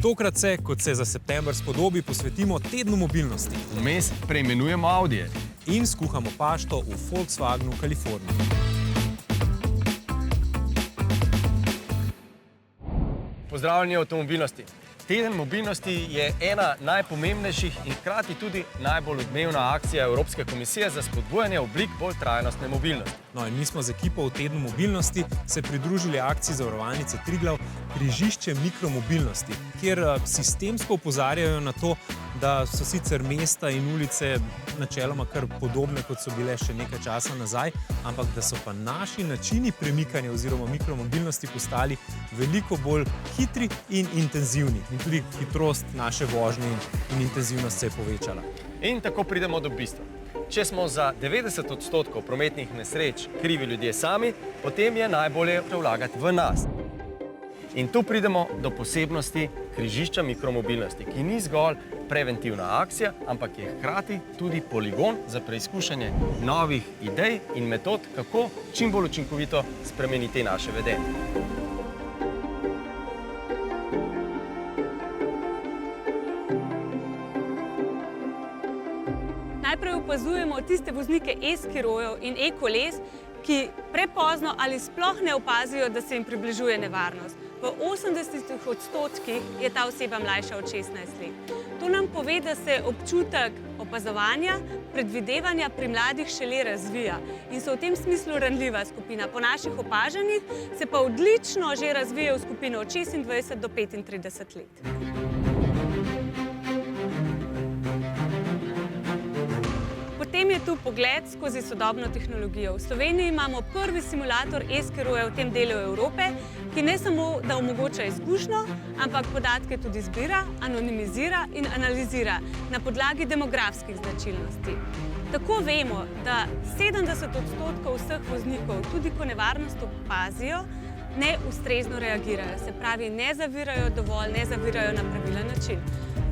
Tokrat se, kot se za september spodobi, posvetimo tednu mobilnosti. Vmes preimenujemo Audije. In skuhamo pašto v Volkswagenu, Kaliforniji. Pozdravljeni avtomobilnosti. Teden mobilnosti je ena najpomembnejših in hkrati tudi najbolj odmevna akcija Evropske komisije za spodbujanje oblik bolj trajnostne mobilnosti. No, in mi smo z ekipo v tednu mobilnosti se pridružili akciji Zavarovalnice Triglav Križišče mikromobilnosti, kjer sistemsko opozarjajo na to, da so sicer mesta in ulice načeloma kar podobne, kot so bile še nekaj časa nazaj, ampak da so pa naši načini premikanja oziroma mikromobilnosti postali veliko bolj hitri in intenzivni. In tudi hitrost naše vožnje in intenzivnost se je povečala. In tako pridemo do bistva. Če smo za 90% prometnih nesreč krivi ljudje sami, potem je najbolje vlagati v nas. In tu pridemo do posebnosti križišča mikromobilnosti, ki ni zgolj preventivna akcija, ampak je hkrati tudi poligon za preizkušanje novih idej in metod, kako čim bolj učinkovito spremeniti naše vedenje. Najprej opazujemo tiste voznike e-skirojev in e-koles, ki prepozno ali sploh ne opazijo, da se jim približuje nevarnost. V 80% je ta oseba mlajša od 16 let. To nam pove, da se občutek opazovanja, predvidevanja pri mladih šele razvija in so v tem smislu ranljiva skupina. Po naših opažanjih se pa odlično že razvija v skupino od 26 do 35 let. Potem je tu pogled skozi sodobno tehnologijo. V Sloveniji imamo prvi simulator e-skiroja v tem delu Evrope, ki ne samo, da omogoča izkušnjo, ampak podatke tudi zbira, anonimizira in analizira na podlagi demografskih značilnosti. Tako vemo, da 70% vseh voznikov, tudi ko nevarnost opazijo, neustrezno reagirajo. Se pravi, ne zavirajo dovolj, ne zavirajo na pravilen način.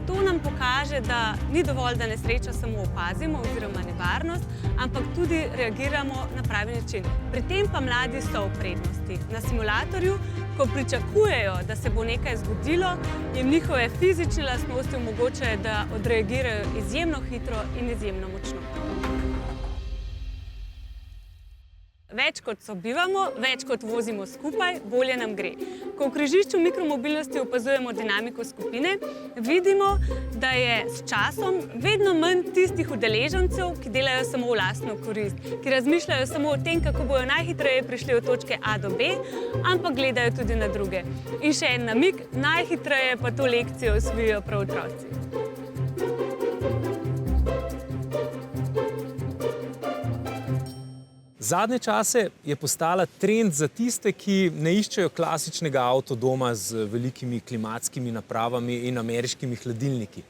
To nam pokaže, da ni dovolj, da nesrečo samo opazimo oziroma nevarnost, ampak tudi reagiramo na pravi način. Pri tem pa mladi so v prednosti. Na simulatorju, ko pričakujejo, da se bo nekaj zgodilo, jim njihove fizične lastnosti omogočajo, da odreagirajo izjemno hitro in izjemno močno. Več kot sobivamo, več kot vozimo skupaj, bolje nam gre. Ko v križišču mikromobilnosti opazujemo dinamiko skupine, vidimo, da je s časom vedno manj tistih udeležencev, ki delajo samo v lastno korist, ki razmišljajo samo o tem, kako bojo najhitreje prišli od točke A do B, ampak gledajo tudi na druge. In še en namig, najhitreje pa to lekcijo osvojijo prav otroci. Zadnje čase je postala trend za tiste, ki ne iščejo klasičnega avtodoma z velikimi klimatskimi napravami in ameriškimi hladilniki.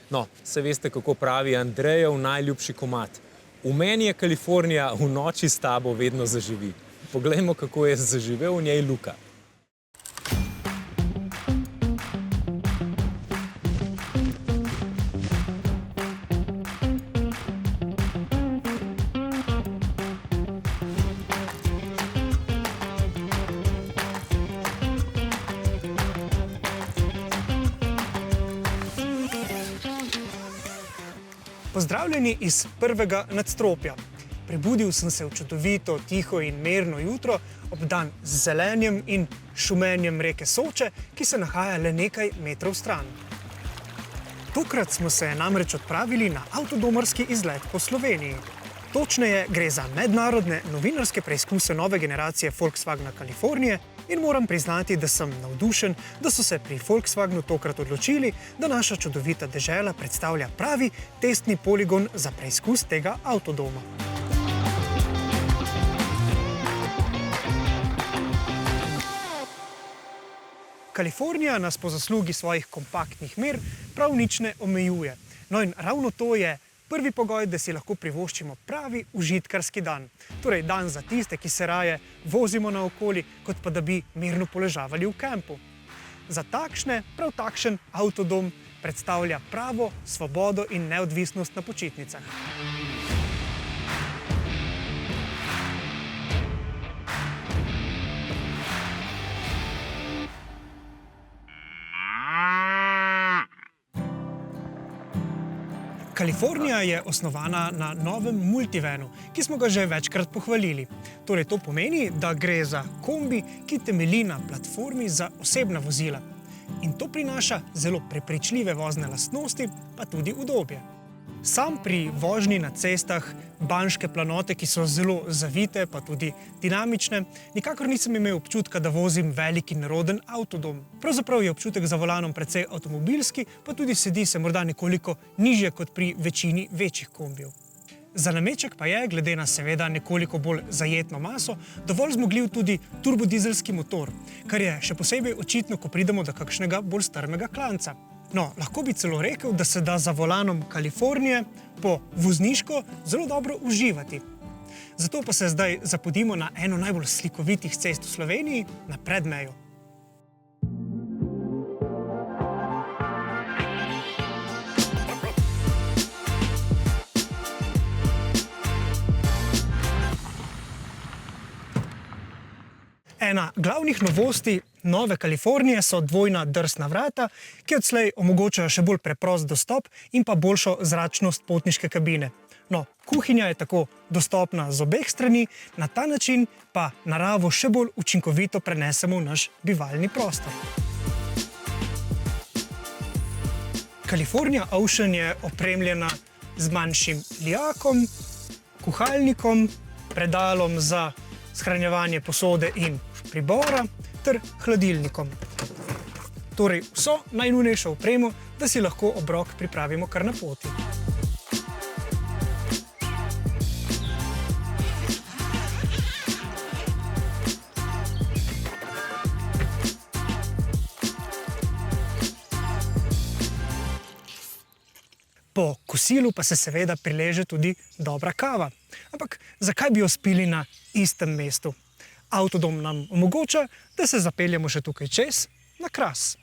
No, se veste, kako pravi Andrejev najljubši komad. V meni je Kalifornija, v noči s tabo vedno zaživi. Poglejmo, kako je zaživel v njej Luka. Pozdravljeni iz prvega nadstropja. Prebudil sem se v čudovito, tiho in mirno jutro, obdan z zelenjem in šumenjem reke Soče, ki se nahaja le nekaj metrov stran. Tokrat smo se namreč odpravili na avtodomarski izlet po Sloveniji. Točneje gre za mednarodne novinarske preizkuse nove generacije Volkswagena Kalifornije in moram priznati, da sem navdušen, da so se pri Volkswagenu tokrat odločili, da naša čudovita dežela predstavlja pravi testni poligon za preizkus tega avtodoma. Kalifornija nas po zaslugi svojih kompaktnih mer prav nič ne omejuje. No in ravno to je prvi pogoj, da si lahko privoščimo pravi užitkarski dan. Torej dan za tiste, ki se raje vozimo naokoli, kot pa da bi mirno poležavali v kampu. Za takšne, prav takšen avtodom predstavlja pravo svobodo in neodvisnost na počitnicah. Kalifornija je osnovana na novem multivanu, ki smo ga že večkrat pohvalili. Torej, to pomeni, da gre za kombi, ki temelji na platformi za osebna vozila. In to prinaša zelo prepričljive vozne lastnosti, pa tudi udobje. Sam pri vožnji na cestah Banške planote, ki so zelo zavite, pa tudi dinamične, nikakor nisem imel občutka, da vozim velik in neroden avtodom. Pravzaprav je občutek za volanom precej avtomobilski, pa tudi sedi se morda nekoliko nižje kot pri večini večjih kombijev. Za nameček pa je, glede na seveda nekoliko bolj zajetno maso, dovolj zmogljiv tudi turbodizelski motor, kar je še posebej očitno, ko pridemo do kakšnega bolj strmega klanca. No, lahko bi celo rekel, da se da za volanom Kalifornije po vozniško zelo dobro uživati. Zato pa se zdaj zapodimo na eno najbolj slikovitih cest v Sloveniji, na Predmejo. Ena glavnih novosti nove Kalifornije so dvojna drsna vrata, ki odslej omogočajo še bolj preprost dostop in pa boljšo zračnost potniške kabine. No, kuhinja je tako dostopna z obeh strani, na ta način pa naravo še bolj učinkovito prenesemo v naš bivalni prostor. California Ocean je opremljena z manjšim lijakom, kuhalnikom, predalom za shranjevanje posode in pribora ter hladilnikom. Torej vso najnujnejšo opremo, da si lahko obrok pripravimo kar na poti. Po kosilu pa se seveda prileže tudi dobra kava. Ampak zakaj bi jo spili na istem mestu? Avtodom nam omogoča, da se zapeljemo še tukaj čez, na Kras.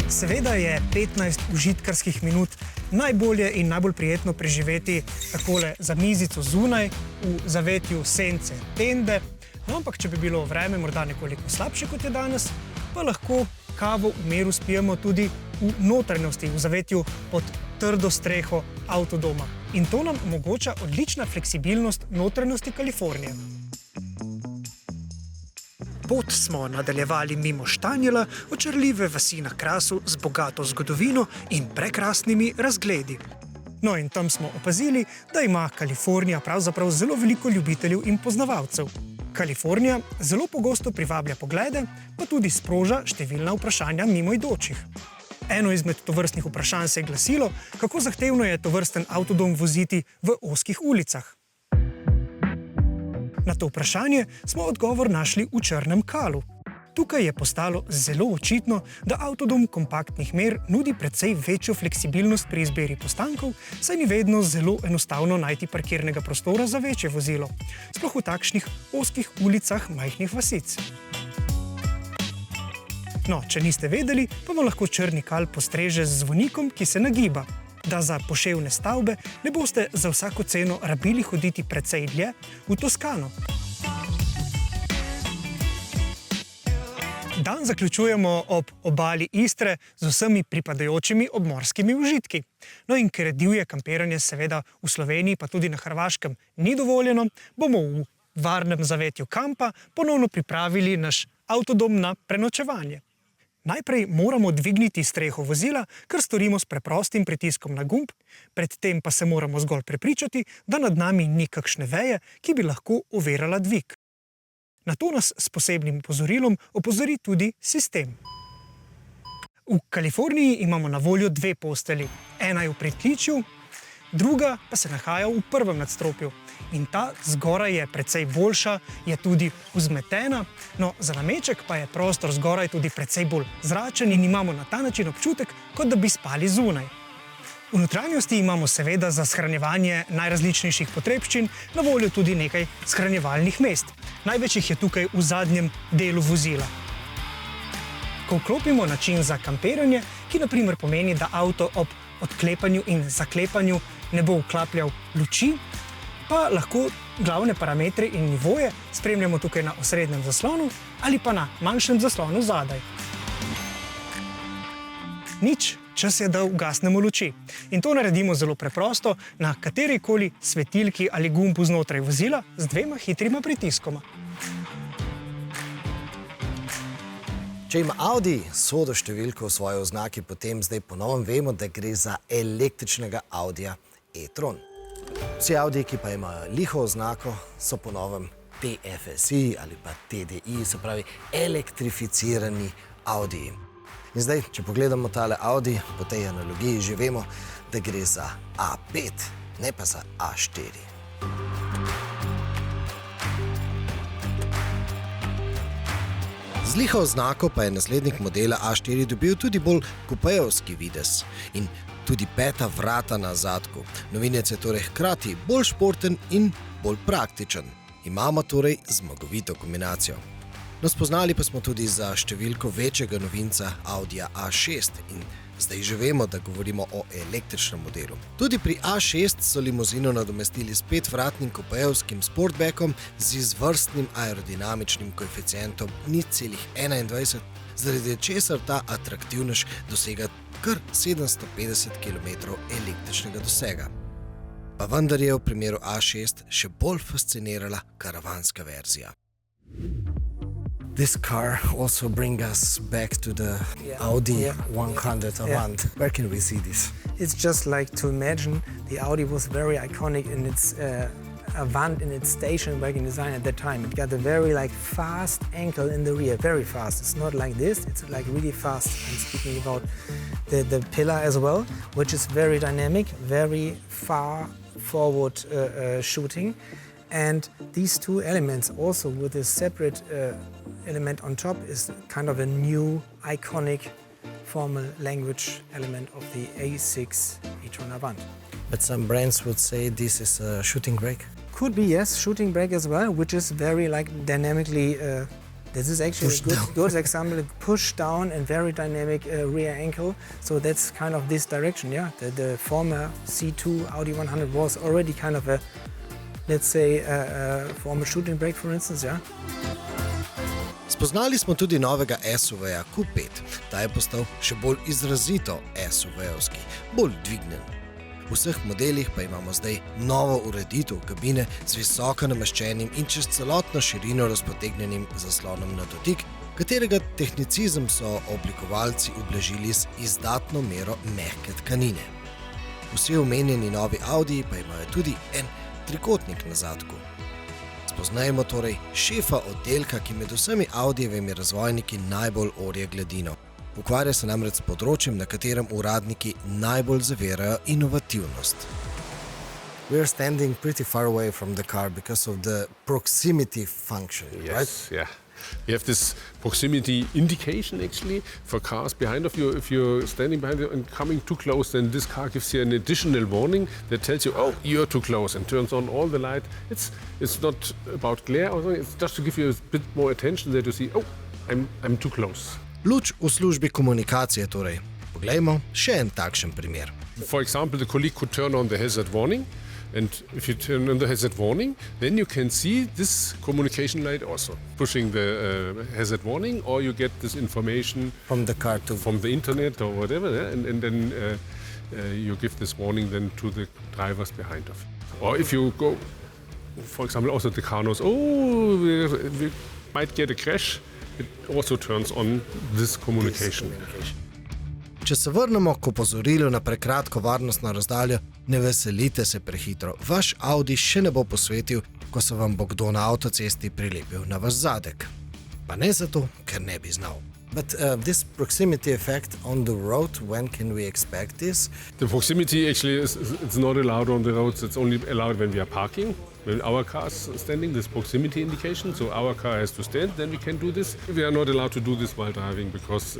Seveda je 15 užitkarskih minut najbolje in najbolj prijetno preživeti takole za mizico zunaj, v zavetju sence tende. No, ampak če bi bilo vreme morda nekoliko slabše kot je danes, pa lahko kavo v miru spijemo tudi v notranjosti, v zavetju pod trdo streho avtodoma. In to nam omogoča odlična fleksibilnost notranjosti Kalifornije. Pot smo nadaljevali mimo Štanjela, očarljive vasi na Krasu z bogato zgodovino in prekrasnimi razgledi. No, in tam smo opazili, da ima Kalifornija pravzaprav zelo veliko ljubiteljev in poznavalcev. Kalifornija zelo pogosto privablja poglede, pa tudi sproža številna vprašanja mimoidočih. Eno izmed tovrstnih vprašanj se je glasilo, kako zahtevno je tovrsten avtodom voziti v ozkih ulicah. Na to vprašanje smo odgovor našli v Črnem Kalu. Tukaj je postalo zelo očitno, da avtodom kompaktnih mer nudi precej večjo fleksibilnost pri izbiri postankov, saj ni vedno zelo enostavno najti parkirnega prostora za večje vozilo, sploh v takšnih ozkih ulicah majhnih vasic. No, če niste vedeli, pa vam lahko Črni Kal postreže z zvonikom, ki se nagiba, da za poševne stavbe ne boste za vsako ceno rabili hoditi precej dlje v Toskano. Dan zaključujemo ob obali Istre z vsemi pripadajočimi obmorskimi užitki. No, in ker divje kampiranje seveda v Sloveniji pa tudi na Hrvaškem ni dovoljeno, bomo v varnem zavetju kampa ponovno pripravili naš avtodom na prenočevanje. Najprej moramo dvigniti streho vozila, kar storimo s preprostim pritiskom na gumb, predtem pa se moramo zgolj prepričati, da nad nami ni kakšne veje, ki bi lahko ovirala dvig. Na to nas s posebnim opozorilom opozori tudi sistem. V Kaliforniji imamo na voljo dve postelji. Ena je v pritličju, druga pa se nahaja v prvem nadstropju. In ta zgoraj je precej boljša, je tudi vzmetena, no za nameček pa je prostor zgoraj tudi precej bolj zračen in imamo na ta način občutek, kot da bi spali zunaj. V notranjosti imamo seveda za shranjevanje najrazličnejših potrebščin na voljo tudi nekaj shranjevalnih mest. Največ jih je tukaj v zadnjem delu vozila. Ko vklopimo način za kampiranje, ki na primer pomeni, da avto ob odklepanju in zaklepanju ne bo vklapljal luči, pa pa lahko glavne parametre in nivoje spremljamo tukaj na osrednjem zaslonu ali pa na manjšem zaslonu zadaj. Nič, čas je, da ugasnemo luči. In to naredimo zelo preprosto na katerikoli svetilki ali gumbu znotraj vozila z 2 hitrima pritiskoma. Če ima Audi sodo številko v svoji oznaki, potem zdaj ponovno vemo, da gre za električnega Audija e-tron. Vsi Audiji, ki pa imajo liho oznako, so ponovno TFSI ali pa TDI, se pravi elektrificirani Audiji. In zdaj, če pogledamo tale Audi, po tej analogiji že vemo, da gre za A5, ne pa za A4. Z liho oznako pa je naslednik modela A4 dobil tudi bolj kupejevski videz in tudi 5. vrata na zadku. Novinec je torej hkrati bolj športen in bolj praktičen. Imamo torej zmagovito kombinacijo. No, spoznali pa smo tudi za številko večjega novinca Audija A6 in zdaj že vemo, da govorimo o električnem modelu. Tudi pri A6 so limuzino nadomestili s 5-vratnim kupejevskim sportbackom z izvrstnim aerodinamičnim koeficientom 0,21, zaradi česar ta atraktivnež dosega kar 750 km električnega dosega. Pa vendar je v primeru A6 še bolj fascinirala karavanska verzija. This car also brings us back to the Audi 100 Avant. Where can we see this? It's just like to imagine the Audi was very iconic in its Avant, in its station wagon design at that time. It got a very fast ankle in the rear, very fast. It's not like this, it's like really fast. I'm speaking about the pillar as well, which is very dynamic, very far forward shooting. And these two elements also with a separate element on top is kind of a new iconic formal language element of the A6 e-tron Avant. But some brands would say this is a shooting brake. Could be, yes, shooting brake as well, which is very dynamically, this is actually a good example, push down and very dynamic rear ankle. So that's kind of this direction, yeah. The former C2 Audi 100 was already kind of a, let's say, former shooting brake, for instance, yeah. Spoznali smo tudi novega SUV-ja Q5. Ta je postal še bolj izrazito SUV-ovski, bolj dvignen. V vseh modelih pa imamo zdaj novo ureditev kabine z visoko nameščenim in čez celotno širino razpotegnenim zaslonom na dotik, katerega tehnicizem so oblikovalci ublažili z izdatno mero mehke tkanine. Vsi omenjeni novi Audiji pa imajo tudi en trikotnik na zadku. Spoznajmo torej šefa oddelka, ki med vsemi Audijevimi razvojniki najbolj orje gladino. Ukvarja se namreč s področjem, na katerem uradniki najbolj zavirajo inovativnost. We are standing pretty far away from the car because of the proximity function, right? Yes, yeah. You have this proximity indication actually for cars behind of you. If you're standing behind you and coming too close, then this car gives you an additional warning that tells you, oh, you're too close, and turns on all the light. It's not about glare or something, it's just to give you a bit more attention that you see, oh, I'm too close. Luč v službi komunikacije torej. Poglejmo še en takšen primer. For example, the colleague could turn on the hazard warning, and if you turn on the hazard warning, then you can see this communication light also pushing the hazard warning, or you get this information From the car to... from the internet or whatever, yeah? And then you give this warning then to the drivers behind of you. Or if you go, for example, also the car knows, oh, we might get a crash, it also turns on this communication. Če se vrnemo k opozorilu na prekratko varnostno razdaljo, ne veselite se prehitro. Vaš Audi še ne bo posvetil, ko se vam bo kdo na avtocesti prilepil na vaš zadek. Pa ne zato, ker ne bi znal. But this proximity effect on the road, when can we expect this? The proximity actually it's not allowed on the roads, it's only allowed when we are parking. When our car is standing, this proximity indication, so our car has to stand, then we can do this. We are not allowed to do this while driving because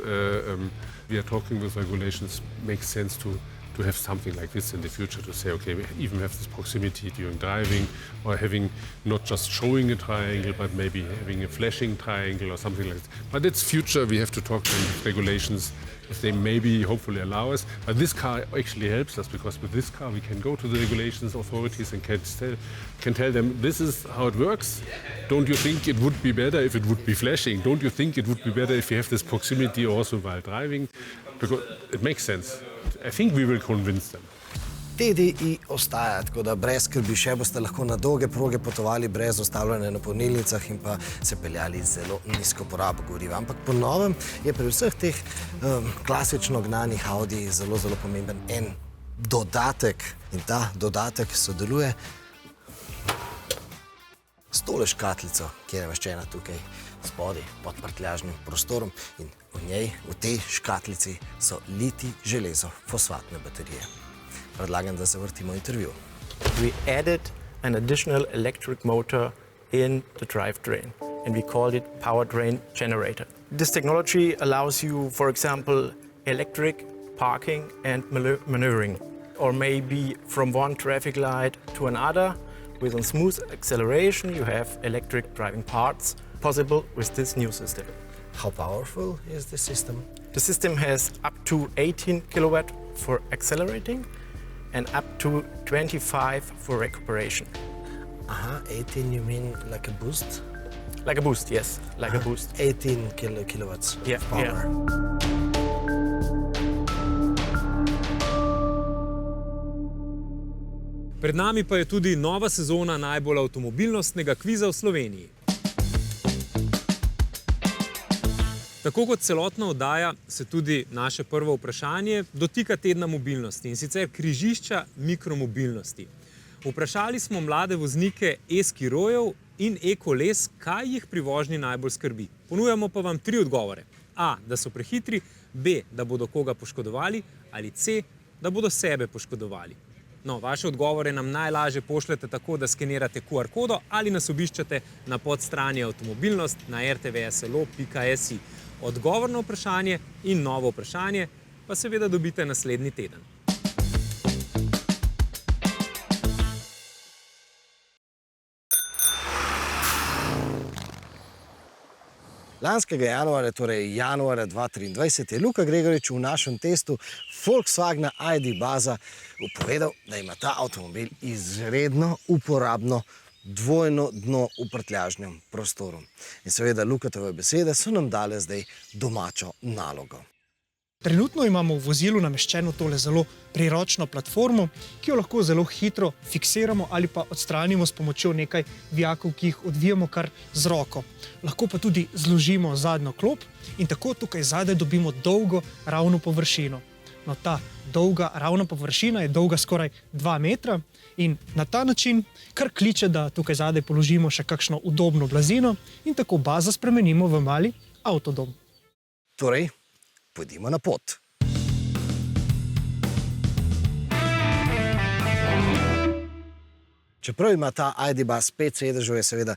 we are talking with regulations. Makes sense to have something like this in the future, to say, okay, we even have this proximity during driving, or having not just showing a triangle, but maybe having a flashing triangle or something like that. But it's future, we have to talk to regulations if they maybe hopefully allow us. But this car actually helps us because with this car we can go to the regulations authorities and can tell them this is how it works. Don't you think it would be better if it would be flashing? Don't you think it would be better if you have this proximity also while driving? Because it makes sense. I think we will convince them. TDI ostaja, tako da brez skrbi še boste lahko na dolge proge potovali brez ustavljanja na polnilnicah in pa se peljali z zelo nizko porabo goriva. Ampak po novem je pri vseh teh klasično gnanih Audi zelo, zelo pomemben en dodatek in ta dodatek sodeluje s tole škatlico, ki je nameščena tukaj spodaj pod prtljažnim prostorom in v njej, v tej škatlici so litij železo fosfatne baterije. Predlagam, da se vrtimo intervju. We added an additional electric motor in the drivetrain and we called it powertrain generator. This technology allows you, for example, electric parking and maneuvering, or maybe from one traffic light to another. With a smooth acceleration, you have electric driving parts possible with this new system. How powerful is the system? The system has up to 18 kilowatt for accelerating and up to 25 for recuperation. 18 you mean like a boost? Like a boost, yes, like a boost. 18 kilowatts Yeah, of power. Pred nami pa je tudi nova sezona najbolj avtomobilnostnega kviza v Sloveniji. Tako kot celotna oddaja se tudi naše prvo vprašanje dotika tedna mobilnosti in sicer križišča mikromobilnosti. Vprašali smo mlade voznike e-skirojev in e-koles, kaj jih pri vožnji najbolj skrbi. Ponujamo pa vam 3 odgovore. A, da so prehitri, B, da bodo koga poškodovali ali C, da bodo sebe poškodovali. No, vaše odgovore nam najlažje pošljete tako, da skenirate QR kodo ali nas obiščete na podstrani avtomobilnost na rtvslo.si. Odgovor na vprašanje in novo vprašanje pa seveda dobite naslednji teden. Lanskega januarja, torej januarja 2023, je Luka Gregorič v našem testu Volkswagena ID Baza povedal, da ima ta avtomobil izredno uporabno dvojno dno v prtljažnem prostoru. In seveda Lukatove besede so nam dale zdaj domačo nalogo. Trenutno imamo v vozilu nameščeno tole zelo priročno platformo, ki jo lahko zelo hitro fiksiramo ali pa odstranimo s pomočjo nekaj vijakov, ki jih odvijamo kar z roko. Lahko pa tudi zložimo zadnjo klop in tako tukaj zadaj dobimo dolgo ravno površino. No, ta dolga ravna površina je dolga skoraj 2 metra in na ta način kar kliče, da tukaj zadaj položimo še kakšno udobno blazino in tako bazo spremenimo v mali avtodom. Torej, pojdimo na pot. Čeprav ima ta ID Buzz 5 sedežev, je seveda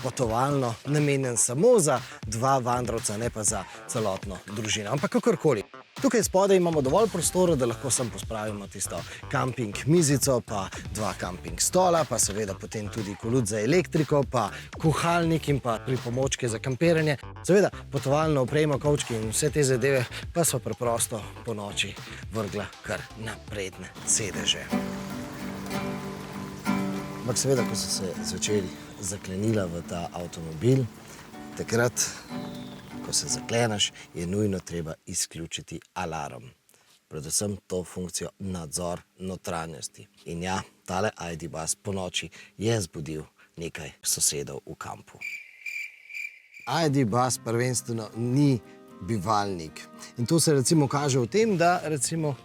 potovalno namenjen samo za 2 vandrovca, ne pa za celotno družino. Ampak kakorkoli. Tukaj spodaj imamo dovolj prostora, da lahko sem pospravimo tisto kamping mizico, pa 2 kamping stola, pa seveda potem tudi kolut za elektriko, pa kuhalnik in pa pripomočke za kampiranje. Seveda potovalno opremo, kovčki in vse te zadeve pa so preprosto po noči vrgla kar na prednje sedeže. Ampak seveda, ko so se zvečer zaklenila v ta avtomobil, takrat, ko se zakleneš, je nujno treba izključiti alarm. Predvsem to funkcijo nadzor notranjosti. In ja, tale ID Buzz po noči je zbudil nekaj sosedov v kampu. ID Buzz prvenstveno ni bivalnik. In to se recimo kaže v tem, da recimo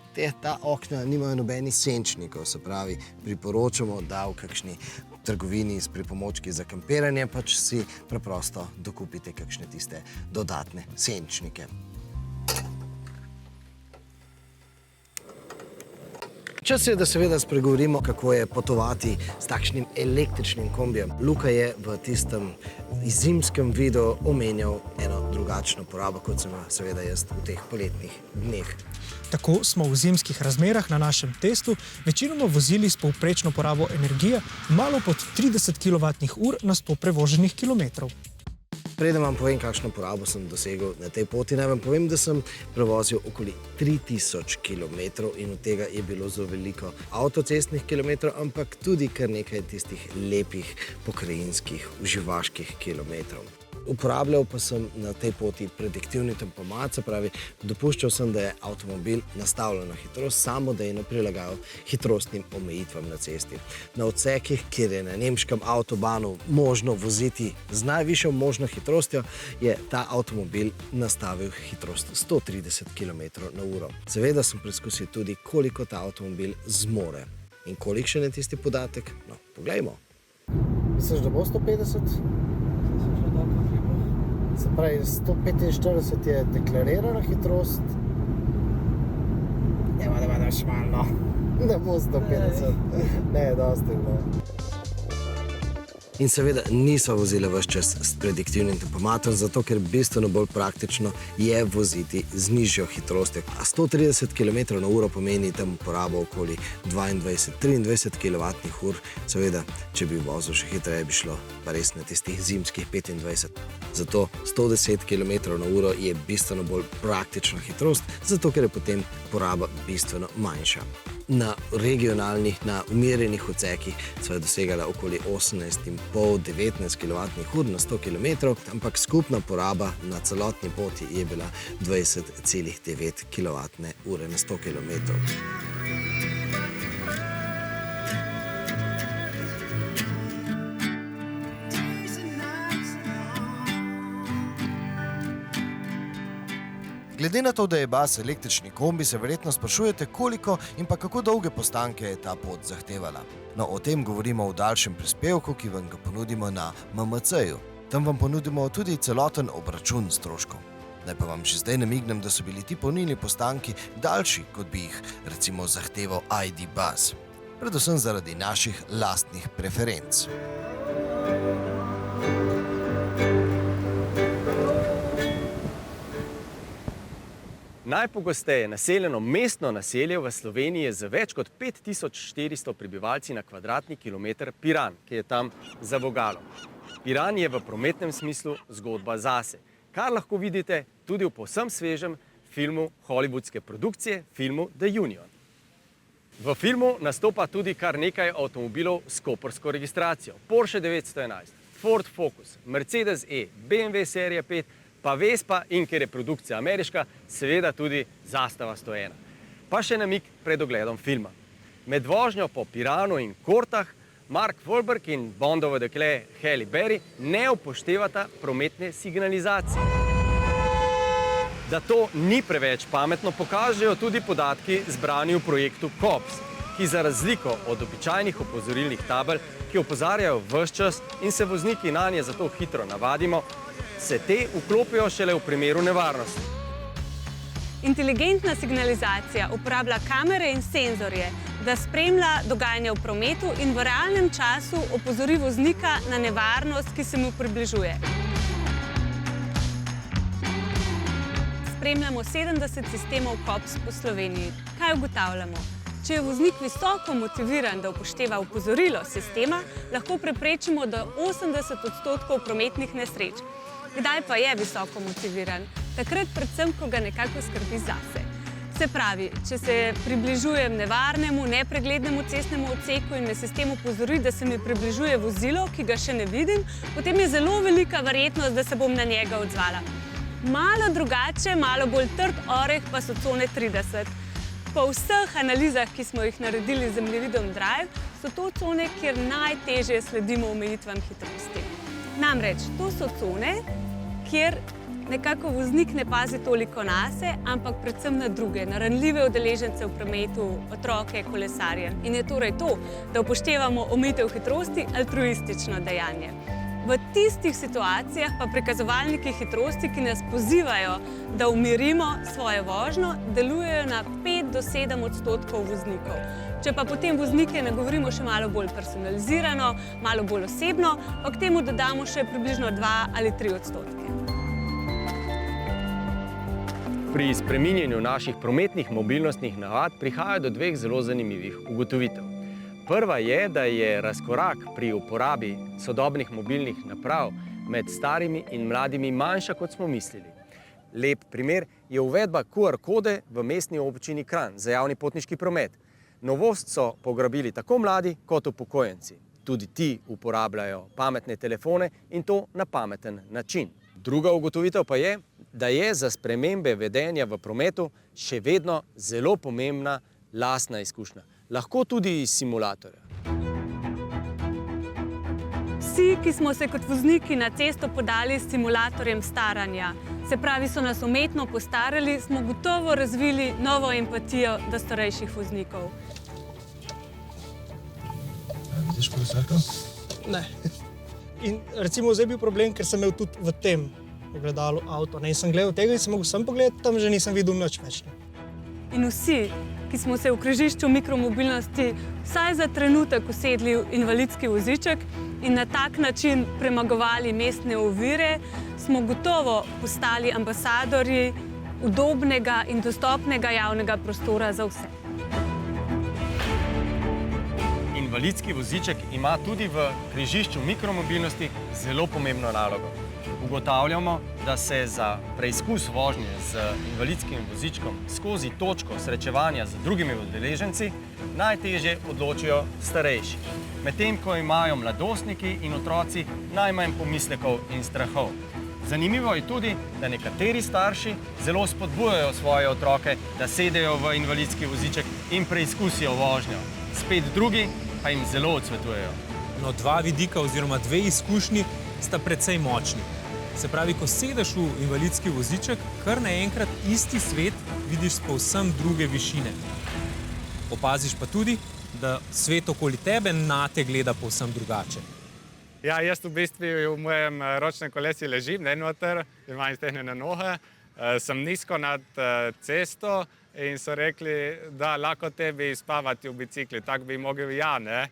ta okna nimajo nobenih senčnikov, se pravi, priporočamo, da v kakšni trgovini s pripomočki za kampiranje pač si preprosto dokupite kakšne tiste dodatne senčnike. Čas je, da seveda spregovorimo, kako je potovati s takšnim električnim kombijem. Luka je v tistem zimskem videu omenjal eno drugačno porabo, kot sem seveda jaz v teh poletnih dneh. Tako smo v zimskih razmerah na našem testu večinoma vozili s povprečno porabo energije malo pod 30 kWh na 100 prevoženih kilometrov. Preden vam povem, kakšno porabo sem dosegel na tej poti, naj vam povem, da sem prevozil okoli 3000 km in od tega je bilo zelo veliko avtocestnih kilometrov, ampak tudi kar nekaj tistih lepih pokrajinskih, uživaških kilometrov. Uporabljal pa sem na tej poti prediktivni tempomat, se pravi, dopuščal sem, da je avtomobil nastavljen na hitrost, samodejno prilagajal hitrostnim omejitvam na cesti. Na odsekih, kjer je na nemškem avtobanu možno voziti z najvišjo možno hitrostjo, je ta avtomobil nastavil hitrost 130 km/h. Seveda sem preizkusil tudi, koliko ta avtomobil zmore. In kolikšen je tisti podatek? No, poglejmo. Misliš, da bo 150? Se pravi, 145 je deklarirana hitrost. Da daš malo, ne bo 150. Ne, dosti, no. In seveda niso vozile ves čas s prediktivnim tempomatom, zato ker bistveno bolj praktično je voziti z nižjo hitrostjo. A 130 km/h pomeni tam porabo okoli 22-23 kWh. Seveda, če bi vozil še hitreje, bi šlo pa res na tistih zimskih 25. Zato 110 km/h je bistveno bolj praktična hitrost, zato ker je potem poraba bistveno manjša. Na regionalnih, na umirjenih odsekih so dosegala okoli 18,5-19 kWh na 100 km, ampak skupna poraba na celotni poti je bila 20,9 kWh na 100 km. Glede na to, da je bas električni kombi, se verjetno sprašujete, koliko in pa kako dolge postanke je ta pot zahtevala. No, o tem govorimo v daljšem prispevku, ki vam ga ponudimo na MMC-ju. Tam vam ponudimo tudi celoten obračun stroškov. Naj pa vam že zdaj namignem, da so bili ti polnilni postanki daljši, kot bi jih recimo zahteval ID Buzz. Predvsem zaradi naših lastnih preferenc. Najpogosteje naseljeno mestno naselje v Sloveniji je z več kot 5400 prebivalci na kvadratni kilometer Piran, ki je tam za vogalom. Piran je v prometnem smislu zgodba zase, kar lahko vidite tudi v povsem svežem filmu hollywoodske produkcije, filmu The Union. V filmu nastopa tudi kar nekaj avtomobilov s koprsko registracijo. Porsche 911, Ford Focus, Mercedes E, BMW serije 5, pa Vespa in, ker je produkcija ameriška, seveda tudi Zastava 101. Pa še namig pred ogledom filma. Med vožnjo po Piranu in Kortah Mark Wahlberg in Bondovo dekle Halle Berry ne upoštevata prometne signalizacije. Da to ni preveč pametno, pokažejo tudi podatki zbrani v projektu COPS, ki za razliko od običajnih opozorilnih tabel, ki opozarjajo ves čas in se vozniki nanje zato hitro navadimo, se te vklopijo šele v primeru nevarnosti. Inteligentna signalizacija uporablja kamere in senzorje, da spremlja dogajanje v prometu in v realnem času opozori voznika na nevarnost, ki se mu približuje. Spremljamo 70 sistemov COPS po Sloveniji. Kaj ugotavljamo? Če je voznik visoko motiviran, da upošteva opozorilo sistema, lahko preprečimo do 80% prometnih nesreč. Kdaj pa je visoko motiviran? Takrat predvsem, ko ga nekako skrbi zase. Se pravi, če se približujem nevarnemu, nepreglednemu cestnemu odseku in me sistem opozori, da se mi približuje vozilo, ki ga še ne vidim, potem je zelo velika verjetnost, da se bom na njega odzvala. Malo drugače, malo bolj trd oreh pa so cone 30. Po vseh analizah, ki smo jih naredili z zemljevidom Drive, so to cone, kjer najtežje sledimo omejitvam hitrosti. Namreč, to so cone, kjer nekako voznik ne pazi toliko nase, ampak predvsem na druge, na ranljive udeležence v prometu, otroke, kolesarje. In je torej to, da upoštevamo omejitev hitrosti, altruistično dejanje. V tistih situacijah pa prikazovalniki hitrosti, ki nas pozivajo, da umirimo svojo vožnjo, delujejo na 5 do 7% voznikov. Če pa potem voznike nagovorimo še malo bolj personalizirano, malo bolj osebno, pa k temu dodamo še približno 2 ali 3%. Pri spreminjanju naših prometnih mobilnostnih navad prihaja do dveh zelo zanimivih ugotovitev. Prva je, da je razkorak pri uporabi sodobnih mobilnih naprav med starimi in mladimi manjša, kot smo mislili. Lep primer je uvedba QR kode v mestni občini Kranj za javni potniški promet. Novost so pograbili tako mladi kot upokojenci. Tudi ti uporabljajo pametne telefone in to na pameten način. Druga ugotovitev pa je, da je za spremembe vedenja v prometu še vedno zelo pomembna lastna izkušnja. Lahko tudi iz simulatorja. Vsi, ki smo se kot vozniki na cesto podali s simulatorjem staranja, se pravi, so nas umetno postarali, smo gotovo razvili novo empatijo do starejših voznikov. Vidiš kolesarko? Ne. In recimo zdaj je bil problem, ker sem imel tudi v tem ogledalu avto. In sem gledal tega in sem mogel sam pogledati, tam že nisem videl nič več. In vsi, ki smo se v križišču mikromobilnosti vsaj za trenutek usedli v invalidski voziček in na tak način premagovali mestne ovire, smo gotovo postali ambasadorji udobnega in dostopnega javnega prostora za vse. Invalidski voziček ima tudi v križišču mikromobilnosti zelo pomembno nalogo. Ugotavljamo, da se za preizkus vožnje z invalidskim vozičkom skozi točko srečevanja z drugimi udeleženci najtežje odločijo starejši, medtem ko imajo mladostniki in otroci najmanj pomislekov in strahov. Zanimivo je tudi, da nekateri starši zelo spodbujajo svoje otroke, da sedejo v invalidski voziček in preizkusijo vožnjo. Spet drugi pa jim zelo odsvetujejo. No, dva vidika oziroma dve izkušnji sta precej močni. Se pravi, ko sedeš v invalidski voziček, kar naenkrat isti svet vidiš z povsem druge višine. Opaziš pa tudi, da svet okoli tebe nate gleda povsem drugače. Ja, jaz v bistvu v mojem ročnem kolesi ležim, ne noter, imam iztegnjene noge, sem nizko nad cesto in so rekli, da lahko tebi spavati v bicikli, tako bi mogel ja, ne.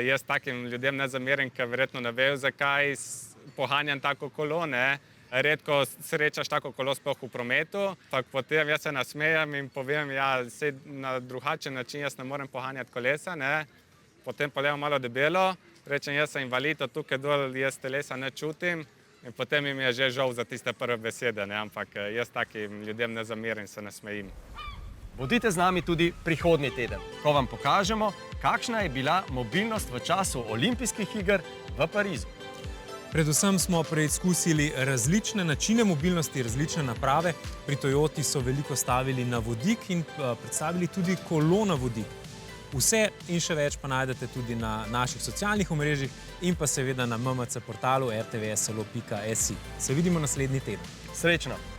Jaz takim ljudem ne zamerim, ker verjetno ne vejo, zakaj pohanjam tako kolo, ne. Redko srečaš tako kolo sploh v prometu, tako potem jaz se nasmejem in povem, ja, na drugačen način jaz ne morem pohanjati kolesa, ne. Potem pogledam malo debelo, rečem, jaz sem invalid, tukaj dol jaz telesa ne čutim in potem jim je že žal za tiste prve besede, ne, ampak jaz takim ljudem ne zamerim, se nasmejim. Bodite z nami tudi prihodnji teden, ko vam pokažemo, kakšna je bila mobilnost v času olimpijskih iger v Parizu. Predvsem smo preizkusili različne načine mobilnosti, različne naprave. Pri Toyoti so veliko stavili na vodik in predstavili tudi kolo na vodik. Vse in še več pa najdete tudi na naših socialnih omrežjih in pa seveda na MMC portalu rtvslo.si. Se vidimo naslednji teden. Srečno!